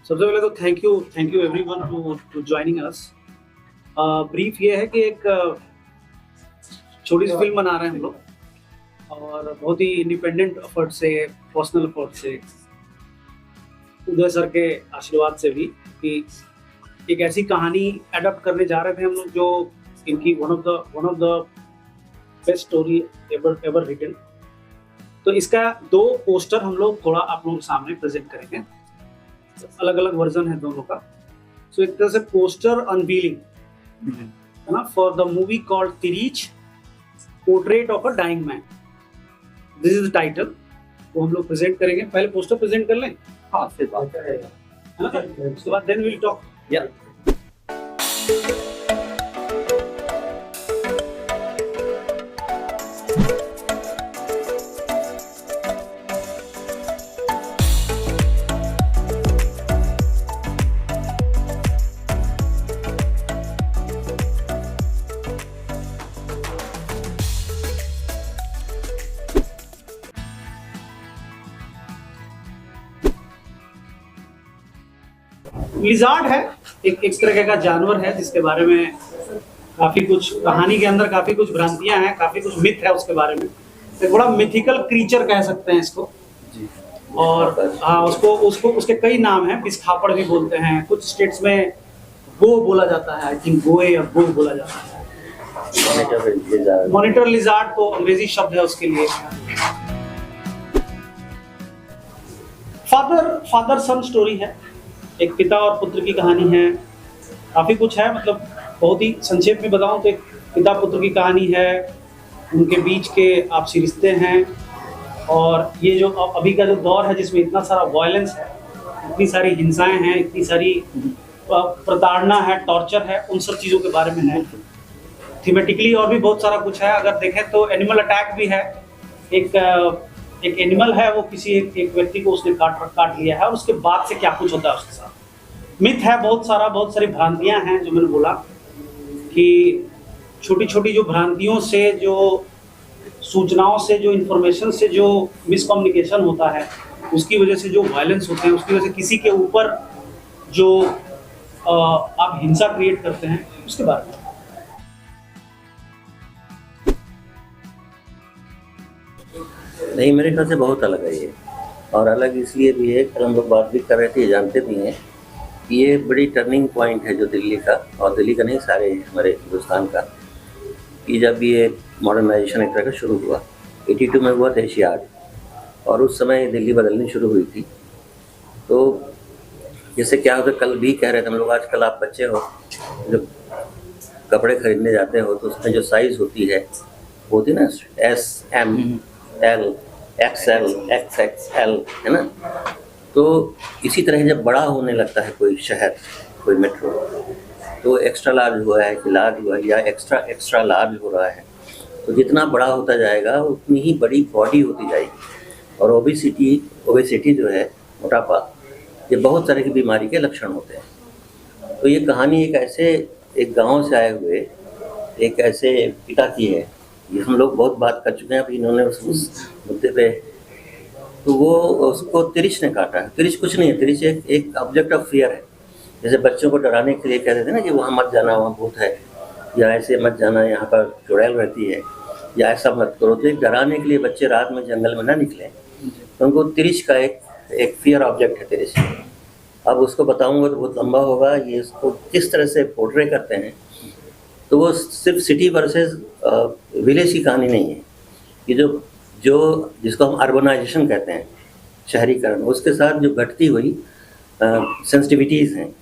सबसे पहले तो thank you everyone to joining us. Brief ये है कि एक छोटी सी फिल्म बना रहे हैं हम लोग, और बहुत ही इंडिपेंडेंट एफर्ट से, पर्सनल एफर्ट से, उदय सर के आशीर्वाद से भी, कि एक ऐसी कहानी एडप्ट करने जा रहे थे हम लोग जो इनकी one of the best story ever written. तो इसका 2 पोस्टर हम लोग थोड़ा आप लोगों के सामने प्रेजेंट करेंगे। अलग अलग वर्जन है दोनों का। सो एक तरह से पोस्टर अनवीलिंग है ना, for the movie called Tirich, portrait of a dying man. This is the title. वो हम लोग प्रेजेंट करेंगे। पहले पोस्टर प्रेजेंट कर लें, हाँ फिर बात करेंगे। उसके बाद देन विल टॉक। या लिजार्ड है एक तरह का जानवर है जिसके बारे में काफी कुछ कहानी के अंदर काफी कुछ भ्रांतियां हैं, काफी कुछ मिथ है उसके बारे में। एक बड़ा मिथिकल क्रीचर कह सकते हैं इसको। और हाँ, उसको उसके कई नाम हैं। बिस्खापड़ भी बोलते हैं, कुछ स्टेट्स में गो बोला जाता है, आई थिंक गोए या गो बोला जाता है। मॉनिटर लिजार्ड तो अंग्रेजी शब्द है उसके लिए। फादर सन स्टोरी है, एक पिता और पुत्र की कहानी है। काफी कुछ है, मतलब बहुत ही संक्षेप में बताऊं तो एक पिता पुत्र की कहानी है, उनके बीच के आपसी रिश्ते हैं, और ये जो अभी का जो दौर है जिसमें इतना सारा वायलेंस है, इतनी सारी हिंसाएं हैं, इतनी सारी प्रताड़ना है, टॉर्चर है, उन सब चीज़ों के बारे में है। थीमेटिकली और भी बहुत सारा कुछ है। अगर देखें तो एनिमल अटैक भी है। एक एनिमल है, वो किसी एक व्यक्ति को उसने काट लिया है, और उसके बाद से क्या कुछ होता है उसके साथ। मिथ है बहुत सारी भ्रांतियां हैं। जो मैंने बोला कि छोटी छोटी जो भ्रांतियों से, जो सूचनाओं से, जो इंफॉर्मेशन से जो मिसकम्युनिकेशन होता है, उसकी वजह से जो वायलेंस होते हैं, उसकी वजह से किसी के ऊपर जो आप हिंसा क्रिएट करते हैं, उसके बारे में। नहीं, मेरे ख्याल से बहुत अलग है ये। और अलग इसलिए भी है, कल हम लोग बात भी कर रहे थे, जानते भी हैं कि ये बड़ी टर्निंग पॉइंट है जो दिल्ली का, और दिल्ली का नहीं, सारे हमारे हिंदुस्तान का, कि जब ये मॉडर्नाइजेशन एक तरह का शुरू हुआ। 82 में हुआ था एशियाड, और उस समय दिल्ली बदलनी शुरू हुई थी। तो जैसे क्या होता, कल भी कह रहे थे हम लोग, आजकल आप बच्चे हो, जब कपड़े खरीदने जाते हो तो उसमें जो साइज़ होती है वो होती है ना, SM, L, XL, XXL, है ना। तो इसी तरह जब बड़ा होने लगता है कोई शहर, कोई मेट्रो, तो एक्स्ट्रा लार्ज हुआ है कि लार्ज हुआ है, या एक्स्ट्रा लार्ज हो रहा है, तो जितना बड़ा होता जाएगा उतनी ही बड़ी बॉडी होती जाएगी। और ओबेसिटी जो है, मोटापा, ये बहुत तरह की बीमारी के लक्षण होते हैं। तो ये कहानी एक गांव से आए हुए एक ऐसे पिता की है। ये हम लोग बहुत बात कर चुके हैं, अभी इन्होंने उस मुद्दे पे, तो वो उसको तिरिच ने काटा है। तिरिच कुछ नहीं है, तिरिच एक ऑब्जेक्ट ऑफ फियर है। जैसे बच्चों को डराने के लिए कहते थे ना कि वहाँ मत जाना, वहाँ भूत है, या ऐसे मत जाना, यहाँ पर चुड़ैल रहती है, या ऐसा मत करो। तो एक डराने के लिए बच्चे रात में जंगल में ना निकलें, तो उनको तिरिच का एक फियर ऑब्जेक्ट है तिरिच। अब उसको बताऊँगा तो बहुत लंबा होगा। ये इसको किस तरह से पोर्ट्रे करते हैं, तो वो सिर्फ सिटी वर्सेस विलेज की कहानी नहीं है। ये जो जिसको हम अर्बनाइजेशन कहते हैं, शहरीकरण, उसके साथ जो घटती हुई सेंसिटिविटीज़ हैं,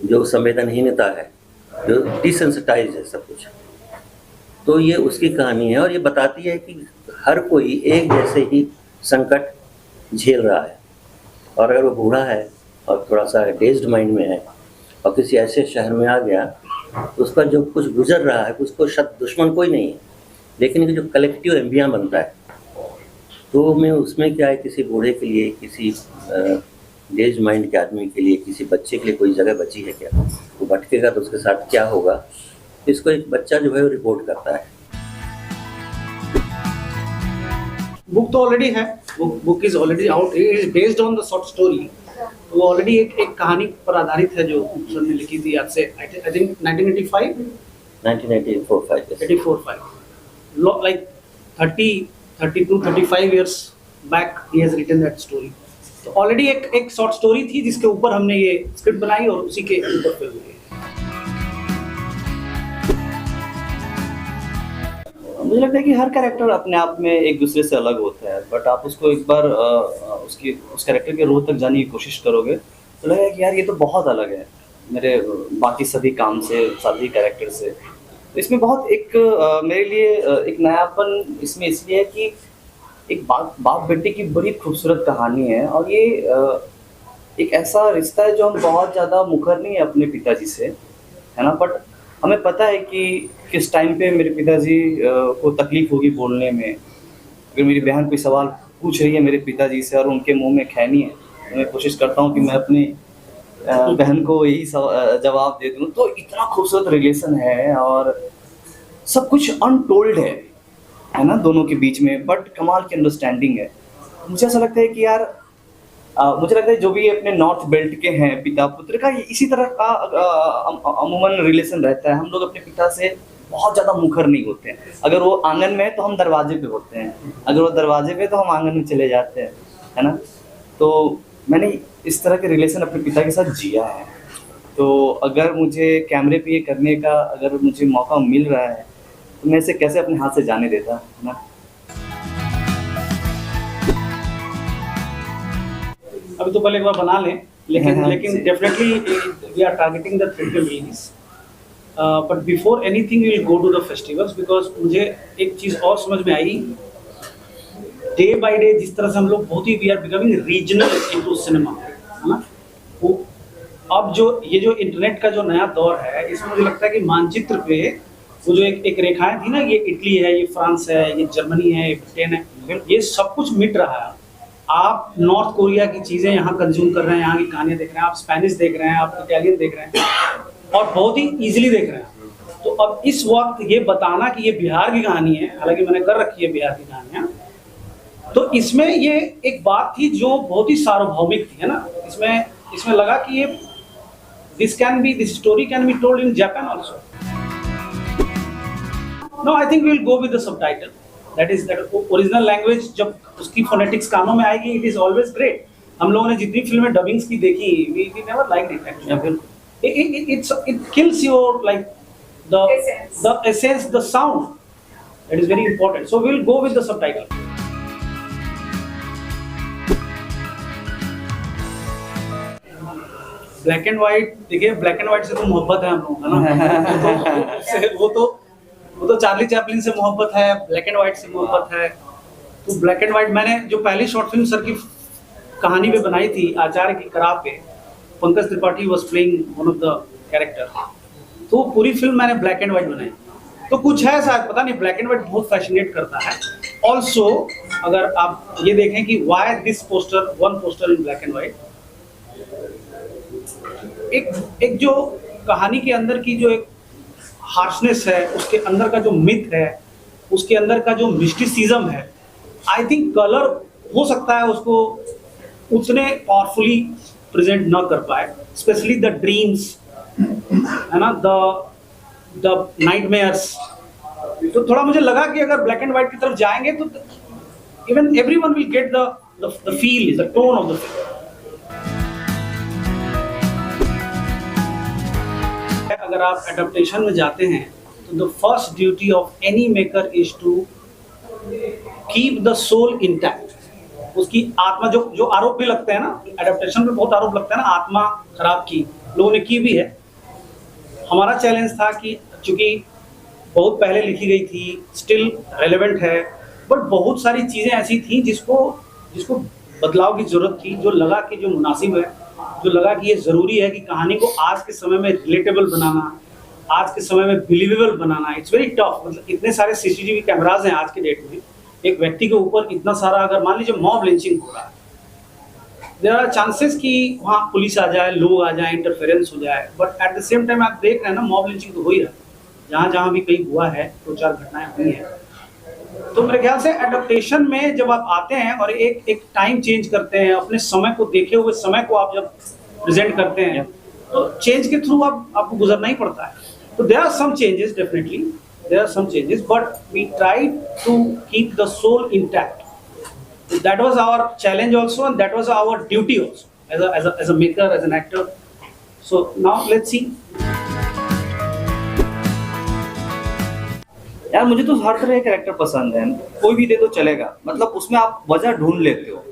जो संवेदनहीनता है, जो डिसेंसिटाइज है सब कुछ, तो ये उसकी कहानी है। और ये बताती है कि हर कोई एक जैसे ही संकट झेल रहा है, और अगर वो बूढ़ा है और थोड़ा सा डेज्ड माइंड में है और किसी ऐसे शहर में आ गया, तो उसका जो कुछ गुजर रहा है, उसको शायद दुश्मन कोई नहीं है, लेकिन जो कलेक्टिव एम्बियंस बनता है, तो मैं उसमें क्या है, किसी बूढ़े के लिए, किसी डेज माइंड के आदमी के लिए, किसी बच्चे के लिए कोई जगह बची है क्या, वो भटकेगा तो उसके साथ क्या होगा, इसको एक बच्चा जो है वो रिपोर्ट करता है। बुक तो ऑलरेडी है, book is already out, it is based on the short story. वो ऑलरेडी एक कहानी पर आधारित है जो सर ने लिखी थी आज से I think 1985 1984 like 32-35 years back he has written that story। तो ऑलरेडी एक शॉर्ट स्टोरी थी जिसके ऊपर हमने ये स्क्रिप्ट बनाई और उसी के ऊपर फिल्म बनाई। मुझे लगता है कि हर कैरेक्टर अपने आप में एक दूसरे से अलग होता है, बट आप उसको एक बार उस कैरेक्टर के रूह तक जाने की कोशिश करोगे तो लगेगा कि यार ये तो बहुत अलग है मेरे बाकी सभी काम से, सभी कैरेक्टर से। तो इसमें बहुत मेरे लिए एक नयापन इसमें इसलिए है कि एक बाप बेटे की बड़ी खूबसूरत कहानी है, और ये एक ऐसा रिश्ता है जो हम बहुत ज़्यादा मुखर नहीं है अपने पिताजी से, है ना, बट हमें पता है कि किस टाइम पे मेरे पिताजी को तकलीफ होगी बोलने में। अगर मेरी बहन कोई सवाल पूछ रही है मेरे पिताजी से और उनके मुंह में खैनी है, तो मैं कोशिश करता हूँ कि मैं अपनी बहन को यही जवाब दे दूँ। तो इतना खूबसूरत रिलेशन है और सब कुछ अनटोल्ड है ना, दोनों के बीच में, बट कमाल की अंडरस्टैंडिंग है। मुझे ऐसा लगता है कि यार मुझे लगता है जो भी अपने नॉर्थ बेल्ट के हैं पिता पुत्र का, इसी तरह का अमूमन रिलेशन रहता है। हम लोग अपने पिता से बहुत ज़्यादा मुखर नहीं होते हैं। अगर वो आंगन में है तो हम दरवाजे पे होते हैं, अगर वो दरवाजे पे तो हम आंगन में चले जाते हैं, है ना। तो मैंने इस तरह के रिलेशन अपने पिता के साथ जिया है। तो अगर मुझे कैमरे पे ये करने का अगर मुझे मौका मिल रहा है तो मैं इसे कैसे अपने हाथ से जाने देता, है ना। अभी तो पहले एक बार बना लें, लेकिन definitely we are targeting the theatre release, but before anything we will go to the festivals, because मुझे एक चीज़ और समझ में आई, डे बाय डे जिस तरह से हम लोग बहुत ही we are becoming regional into cinema, है ना। वो अब ये जो इंटरनेट का जो नया दौर है, इसमें मुझे लगता है कि मानचित्र पे वो जो एक रेखाएं थी ना, ये इटली है, ये फ्रांस है, ये जर्मनी है, ये ब्रिटेन है, ये सब कुछ मिट रहा है। आप नॉर्थ कोरिया की चीज़ें यहाँ कंज्यूम कर रहे हैं, यहाँ की कहानियाँ देख रहे हैं, आप स्पेनिश देख रहे हैं, आप इटालियन देख रहे हैं, और बहुत ही इजीली देख रहे हैं। तो अब इस वक्त ये बताना कि ये बिहार की कहानी है, हालांकि मैंने कर रखी है बिहार की कहानियाँ, तो इसमें ये एक बात थी जो बहुत ही सार्वभौमिक थी, है ना। इसमें लगा कि ये this story can be told in Japan also. No, I think we will go with the subtitle, that original language जब उसकी फोनेटिक्स कानों में आएगी, इट इज ऑलवेज ग्रेट। हम लोगों ने जितनी फिल्में डबिंग्स की देखी, we never liked it actually. It kills your like the essence, the sound, that is very important. So we'll go with the subtitle. Black and white, देखिए black and white से तो मोहब्बत है हम लोगों का ना। वो तो चार्ली चैपलिन से मोहब्बत है, ब्लैक एंड व्हाइट से मोहब्बत है। तो ब्लैक एंड व्हाइट मैंने जो पहली शॉर्ट फिल्म सर की कहानी पे बनाई थी, आचार्य की करार पे, Pankaj Tripathi was playing one of the character, तो पूरी फिल्म मैंने ब्लैक एंड व्हाइट बनाई। तो कुछ है शायद, पता नहीं, ब्लैक एंड व्हाइट बहुत फैसिनेट करता है। ऑल्सो अगर आप ये देखें कि why this poster, one poster in black and white, एक जो कहानी के अंदर की जो एक हार्शनेस है, उसके अंदर का जो मिथ है, उसके अंदर का जो मिस्टिसिज्म है, आई थिंक कलर हो सकता है उसको उतने पावरफुली प्रेजेंट न कर पाए, स्पेशली द ड्रीम्स, है ना, द नाइटमेयर्स। तो थोड़ा मुझे लगा कि अगर ब्लैक एंड व्हाइट की तरफ जाएंगे तो even everyone will get the feel, the tone of the film. अगर आप एडेप्टेशन में जाते हैं तो the first duty of any maker is to keep the soul intact. उसकी आत्मा, जो आरोप भी लगते हैं ना, एडेप्टेशन में बहुत आरोप लगता है ना, आत्मा खराब की, लोगों ने की भी है। हमारा चैलेंज था कि चूंकि बहुत पहले लिखी गई थी, स्टिल रेलेवेंट है, बट बहुत सारी चीज़ें ऐसी थी जिसको बदलाव की जरूरत थी, जो लगा कि जो मुनासिब है, जो लगा कि ये ज़रूरी है कि कहानी को आज के समय में रिलेटेबल बनाना, आज के समय में believable banana. It's very tough. मतलब इतने सारे सीसीटीवी कैमराज हैं आज के डेट में, एक व्यक्ति के ऊपर इतना सारा, अगर मान लीजिए मॉब लिंचिंग हो रहा है, देयर आर चांसेस कि वहाँ पुलिस आ जाए, लोग आ जाए, इंटरफेरेंस हो जाए, but at the same time आप देख रहे हैं ना, मॉब लिंचिंग तो हो ही रहा है, जहाँ जहाँ भी कहीं हुआ है, 2-4 घटनाएं हुई हैं। तो मेरे ख्याल से एडेप्टेशन में जब आप आते हैं और एक टाइम चेंज करते हैं, अपने समय को देखे हुए समय को आप जब प्रेजेंट करते हैं, तो चेंज के थ्रू आपको गुजरना ही पड़ता है। तो there are some changes, definitely there are some changes, but we try to keep the soul intact. That was our challenge also, and that was our duty also as a maker, as an actor. So now let's see. यार मुझे तो हर तरह के character पसंद है, कोई भी दे दो चलेगा, मतलब उसमें आप वजह ढूंढ लेते हो,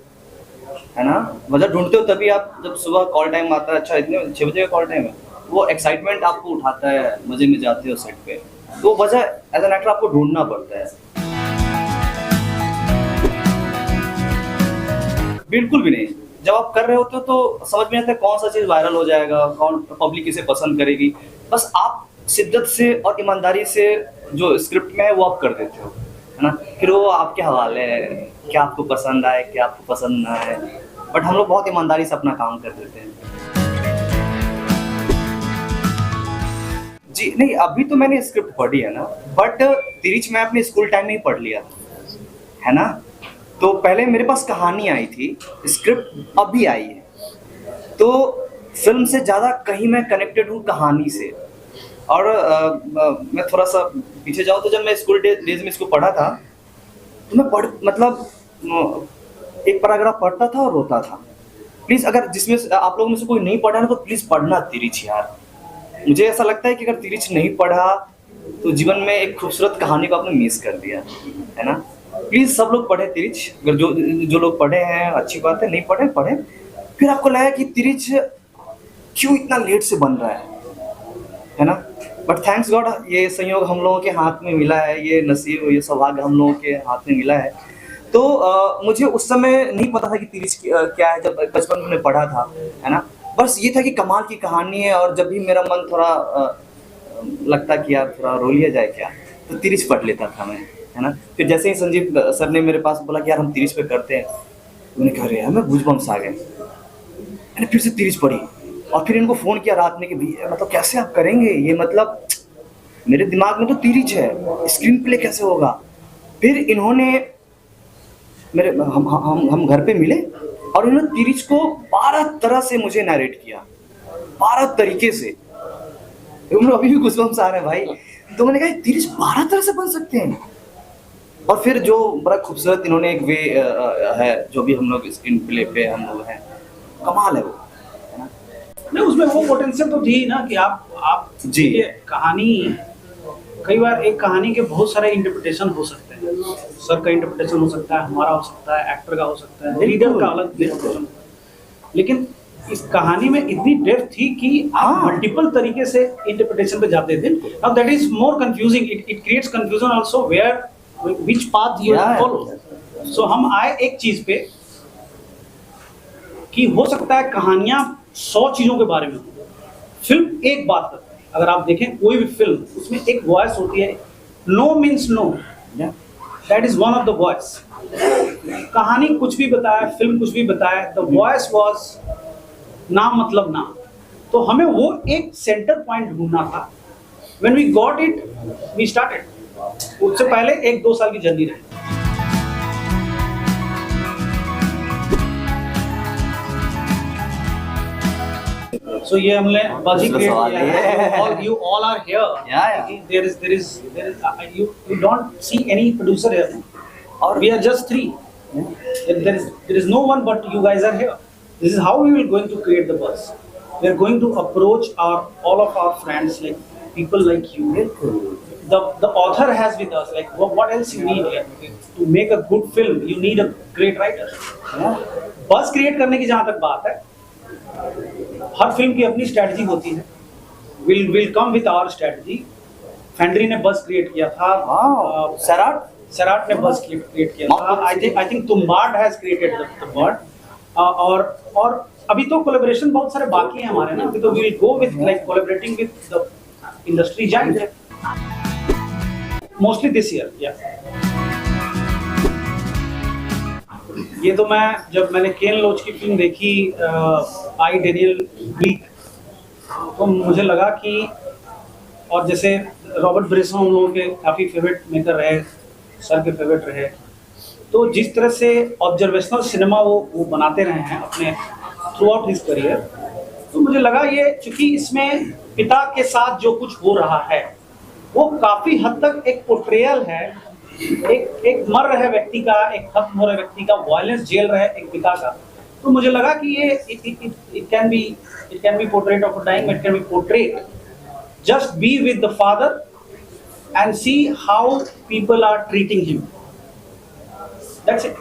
है ना? वजह ढूंढते हो तभी आप, जब सुबह कॉल टाइम आता है, अच्छा इतने 6 बजे का कॉल टाइम है, वो एक्साइटमेंट आपको उठाता है, मजे में जाते हो सेट पे, तो वजह एज एन एक्टर आपको ढूंढना पड़ता है। बिल्कुल भी नहीं, जब आप कर रहे होते हो तो समझ में आता है कौन सा चीज वायरल हो जाएगा, कौन पब्लिक इसे पसंद करेगी, बस आप शिद्दत से और ईमानदारी से जो स्क्रिप्ट में है वो आप कर देते हो, है ना? फिर वो आपके हवाले है, क्या आपको पसंद आए, क्या आपको पसंद ना आए, बट हम लोग बहुत ईमानदारी से अपना काम कर देते हैं। जी नहीं, अभी तो मैंने स्क्रिप्ट पढ़ी है ना, बट तिरिच मैं अपने स्कूल टाइम में ही पढ़ लिया था, है ना? तो पहले मेरे पास कहानी आई थी, स्क्रिप्ट अभी आई है, तो फिल्म से ज़्यादा कहीं मैं कनेक्टेड हूँ कहानी से। और मैं थोड़ा सा पीछे जाऊँ तो जब मैं स्कूल डेज में इसको पढ़ा था, तो मैं मतलब एक पैराग्राफ पढ़ता था और रोता था। प्लीज़ अगर जिसमें आप लोगों में से कोई नहीं पढ़ा ना, तो प्लीज़ पढ़ना तिरिच यार। मुझे ऐसा लगता है कि अगर तिरिच नहीं पढ़ा तो जीवन में एक खूबसूरत कहानी को आपने मिस कर दिया, है ना? प्लीज़ सब लोग पढ़े तिरिच, अगर जो लोग पढ़े हैं अच्छी बात है, नहीं पढ़े पढ़े। फिर आपको लगा कि तिरिच क्यों इतना लेट से बन रहा है ना? बट थैंक्स गॉड ये संयोग हम लोगों के हाथ में मिला है, ये नसीब, ये सौभाग्य हम लोगों के हाथ में मिला है। तो मुझे उस समय नहीं पता था कि तिरिच क्या है, जब बचपन में मैंने पढ़ा था, है ना? बस ये था कि कमाल की कहानी है, और जब भी मेरा मन थोड़ा लगता कि यार थोड़ा रो लिया जाए क्या, तो तिरिच पढ़ लेता था मैं, है ना? फिर जैसे ही संजीव सर ने मेरे पास बोला कि यार हम तिरिच पे करते हैं, मैंने कहा अरे यार मैं गूज़बम्प्स आ गए। मैंने फिर से तिरिच पढ़ी और फिर इनको फ़ोन किया रात में कि भैया मतलब कैसे आप करेंगे ये, मतलब मेरे दिमाग में तो तिरिच है, स्क्रीन प्ले कैसे होगा? फिर इन्होंने हम घर पे मिले और इन्होंने तिरिच को 12 तरह से मुझे नरेट किया, 12 तरीके से। अभी भी गूज़बम्प्स आ रहे हैं भाई। तो मैंने कहा तिरिच 12 तरह से बन सकते हैं। और फिर जो बड़ा खूबसूरत इन्होंने एक वे है, जो भी हम लोग स्क्रीन प्ले पे हम लोग हैं, कमाल है वो, है ना? नहीं, उसमें वो पोटेंशियल तो थी ना कि आप जी, ये कहानी, कई बार एक कहानी के बहुत सारे इंटरप्रिटेशन हो सकते हैं। सर का इंटरप्रिटेशन हो सकता है, हमारा हो सकता है, एक्टर का हो सकता है, रीडर का अलग इंटरप्रिटेशन, लेकिन इस कहानी में इतनी डेप्थ थी कि आप मल्टीपल तरीके से इंटरप्रिटेशन पे जाते थे। Now that is more confusing, it creates confusion also where which path you follow. So हम आए एक चीज पे कि हो सकता है कहानियां 100 चीजों के बारे में, फिल्म एक बात करती है। अगर आप देखें कोई भी फिल्म, उसमें एक वॉइस होती है, no means no, that is one of the voice. कहानी कुछ भी बताए, फिल्म कुछ भी बताए, द वॉइस वाज ना मतलब ना। तो हमें वो एक सेंटर पॉइंट ढूंढना था। When we got it we started. उससे पहले 1-2 साल की जर्नी रही। So ये हमने बाजी क्रिएट किया है। You all are here. Yeah. There is you don't see any producer here. Or we are just 3. There is no one but you guys are here. This is how we will going to create the buzz. We are going to approach all of our friends, like people like you. The author has with us, like what else you need here? To make a good film, you need a great writer. Buzz create करने की जहाँ तक बात है, हर film की अपनी strategy होती है। We'll come with our strategy. Fandry ने बस क्रिएट किया था, सैराट ने बस क्रिएट किया था, I think Tumbbad has created the bird, और अभी तो कोलैबोरेशन बहुत सारे बाकी हैं हमारे ना, तो we will go with like collaborating with the industry giant mostly this year. या ये तो जब मैंने केन लोच की फिल्म देखी आई डेनियल वीक, तो मुझे लगा कि, और जैसे रॉबर्ट ब्रेसन हम लोगों के काफ़ी फेवरेट मेकर रहे, सर के फेवरेट रहे, तो जिस तरह से ऑब्जर्वेशनल सिनेमा वो बनाते रहे हैं अपने थ्रू आउट हिज करियर, तो मुझे लगा ये, चूंकि इसमें पिता के साथ जो कुछ हो रहा है वो काफ़ी हद तक एक पोर्ट्रेयल है, एक मर रहे व्यक्ति का, एक खत्म हो रहे व्यक्ति का, वायलेंस झेल रहे एक पिता का। तो मुझे लगा कि ये it can be portrait of a time, it can be portrait, just be with the father and see how people are treating him. That's it.